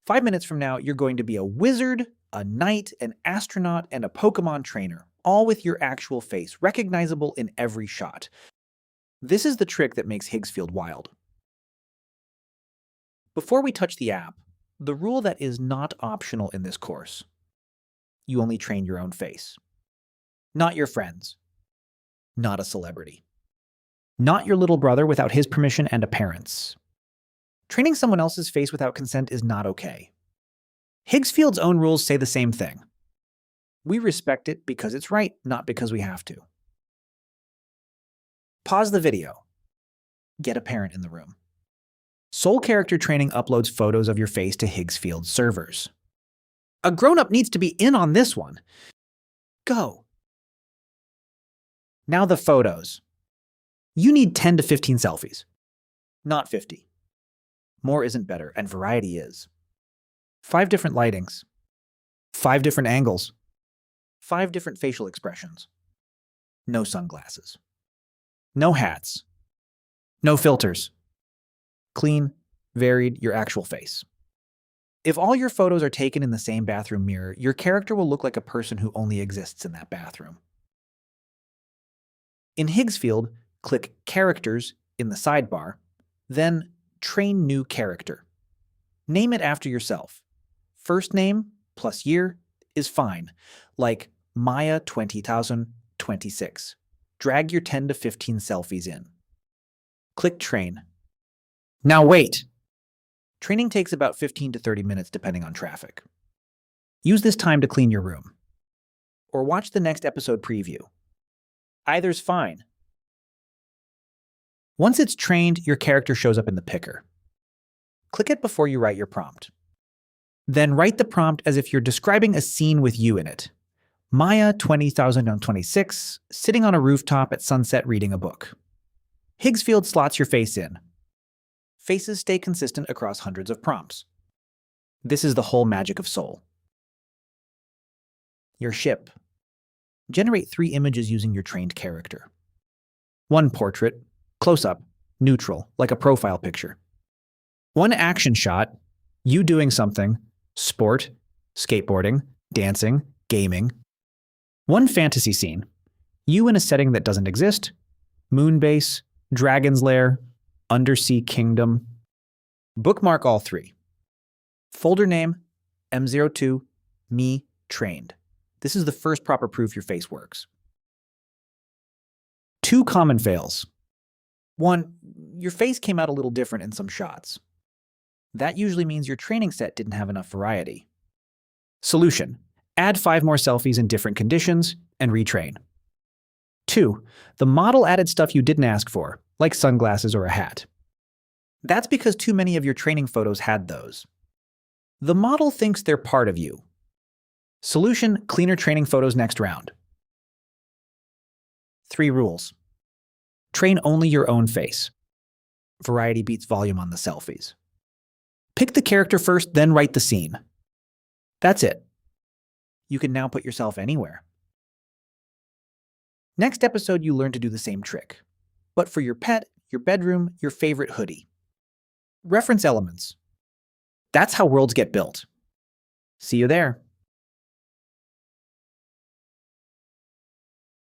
5 minutes from now, you're going to be a wizard, a knight, an astronaut, and a Pokemon trainer, all with your actual face, recognizable in every shot. This is the trick that makes Higgsfield wild. Before we touch the app, the rule that is not optional in this course: you only train your own face. Not your friends. Not a celebrity. Not your little brother without his permission and a parent's. Training someone else's face without consent is not okay. Higgsfield's own rules say the same thing. We respect it because it's right, not because we have to. Pause the video. Get a parent in the room. Soul Character Training uploads photos of your face to Higgsfield servers. A grown-up needs to be in on this one. Go. Now the photos. You need 10 to 15 selfies. Not 50. More isn't better, and variety is. 5 different lightings. 5 different angles. 5 different facial expressions. No sunglasses. No hats. No filters. Clean, varied, your actual face. If all your photos are taken in the same bathroom mirror, your character will look like a person who only exists in that bathroom. In Higgsfield, click Characters in the sidebar, then Train New Character. Name it after yourself. First name plus year is fine, like Maya 20,026. Drag your 10 to 15 selfies in. Click Train. Now wait! Training takes about 15 to 30 minutes depending on traffic. Use this time to clean your room. Or watch the next episode preview. Either's fine. Once it's trained, your character shows up in the picker. Click it before you write your prompt. Then write the prompt as if you're describing a scene with you in it. Maya 20,026, sitting on a rooftop at sunset reading a book. Higgsfield slots your face in. Faces stay consistent across hundreds of prompts. This is the whole magic of Soul. Your ship. Generate 3 images using your trained character. 1 portrait, close-up, neutral, like a profile picture. 1 action shot, you doing something, sport, skateboarding, dancing, gaming. 1 fantasy scene, you in a setting that doesn't exist, moon base, dragon's lair, undersea kingdom. Bookmark all 3. Folder name, M02, me, trained. This is the first proper proof your face works. 2 common fails. 1, your face came out a little different in some shots. That usually means your training set didn't have enough variety. Solution: add 5 more selfies in different conditions and retrain. 2, the model added stuff you didn't ask for, like sunglasses or a hat. That's because too many of your training photos had those. The model thinks they're part of you. Solution: cleaner training photos next round. 3 rules. Train only your own face. Variety beats volume on the selfies. Pick the character first, then write the scene. That's it. You can now put yourself anywhere. Next episode, you learn to do the same trick, but for your pet, your bedroom, your favorite hoodie. Reference elements. That's how worlds get built. See you there.